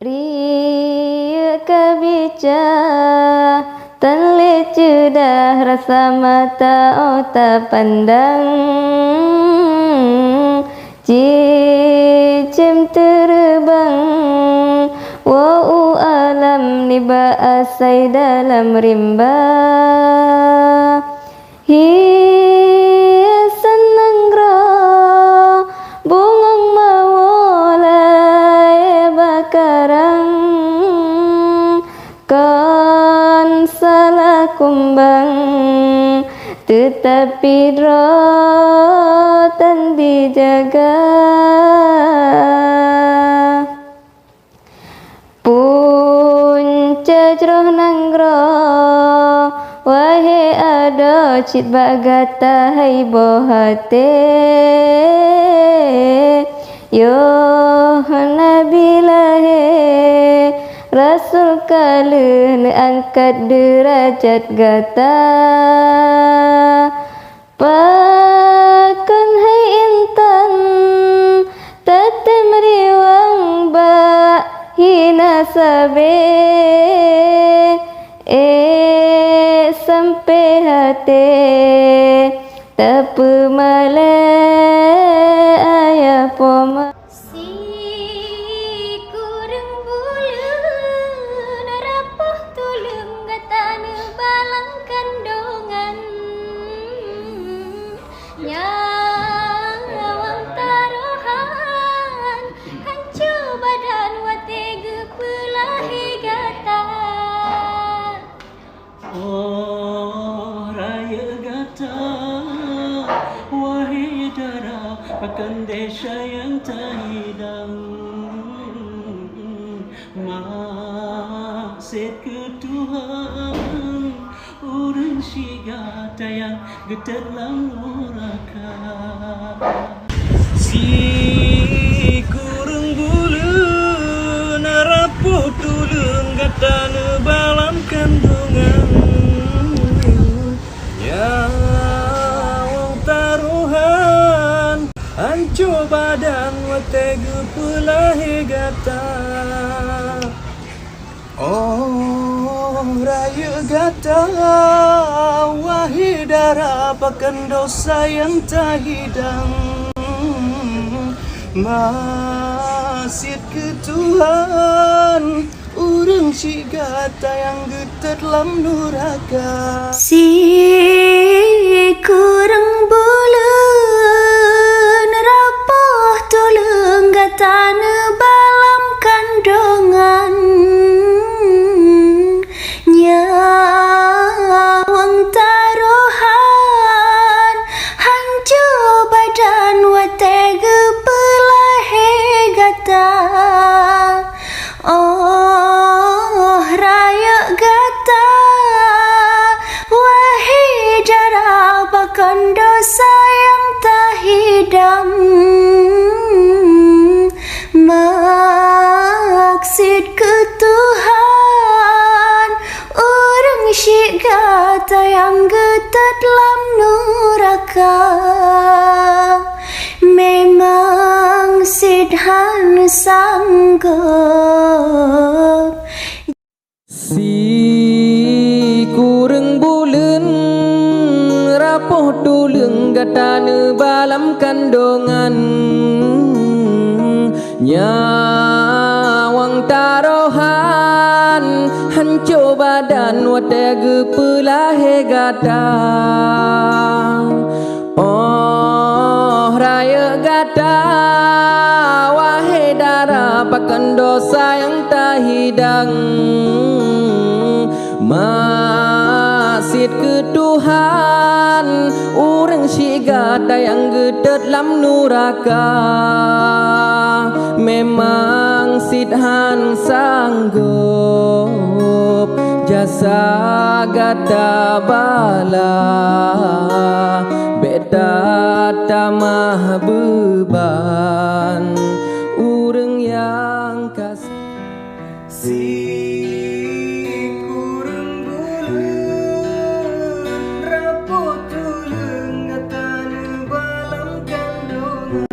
Riya kebica terlecu dah rasa mata otak pandang cicim terbang wa'u alam niba asai dalam rimba hiasan nangro bungong mawolai bakarang kan salah kumbang tetapi rotan dijaga punca jroh nanggro wahai ado cit bagata hai bohate yo nabilahe Rasul kalun angkat derajat gata pakan hai intan tatem riwang ba hina sabe sampai hati tapu male ayah poma Akan desa yang tak hidang maksud ke Tuhan urang siga tayang getar lamuraka si kurang bulu narapuh tulung gatana balam kandungan ya Ancu badan wategu pulahi gata Oh raya gata wahidara pakan dosa yang tak hidang Masjid ke Tuhan urang si gata yang getar lam nuraka si kurang bulu Tana balam kandungan nyawang taruhan hancur badan watega pelahe gata oh raya gata wahai jara bahkan dosa yang tak hidam maksud ke Tuhan orang syika tayang getat lam nuraka memang sidhan sanggup si kurang bulan rapuh tulung gatana balam kandungan nyawang taruhan hancur badan watega pelahe gata oh raya gata wahai dara pakan dosa yang tak hidang masjid ke Tuhan urang syiga tayang gedet lam nuraka memang sidhan sanggup jasa gata bala beta tamah beban urang yang kasih kurang bulan rapuh tulung gatana balam kandungan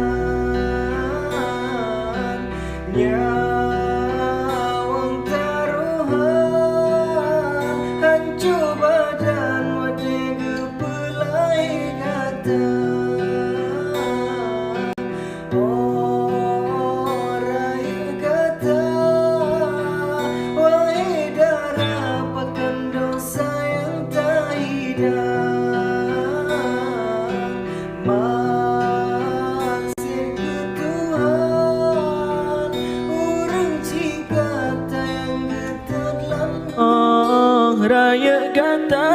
raya kata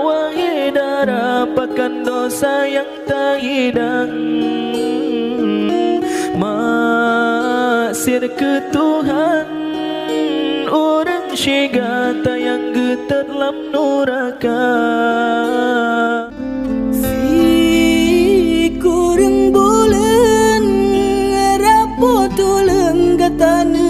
wahai darapakan dosa yang tak hidang, maksir ke Tuhan orang syigata yang getar dalam neraka. Si kurang bulan rapo tulung katana